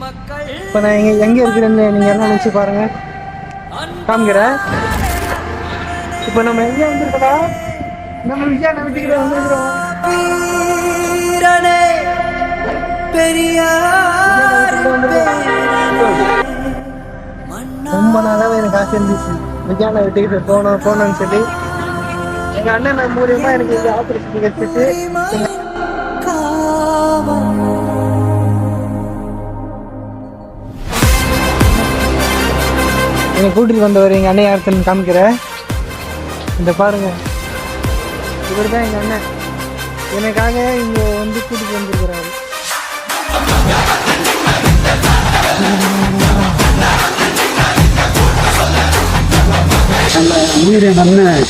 இப்போ நான் எங்கே இருக்கிறேன்னு நீங்கள் என்ன நினச்சி பாருங்க, காமிக்கிறேன். இப்போ நம்ம எங்கே வந்துருக்கோம், நம்ம விஜயா வீட்டுக்கிட்ட வந்துருக்கிறோம். ரொம்ப நாளாவே எனக்கு ஆசை இருந்துச்சு விஜயானை வீட்டுக்கிட்ட போகணும்னு சொல்லி. எங்கள் அண்ணன் மூலியமா எனக்கு இந்த ஆப்பர்ச்சுனிட்டி கிடைச்சிட்டு என்னை கூட்டிட்டு வந்தவர் எங்கள் அண்ணன் யாருன்னு காமிக்கிறேன். இந்த பாருங்க, இவர் தான் எங்கள் அண்ணன். எனக்காக இங்கே வந்து கூட்டிட்டு வந்துருக்கிறாரு. நம்ம அண்ணன்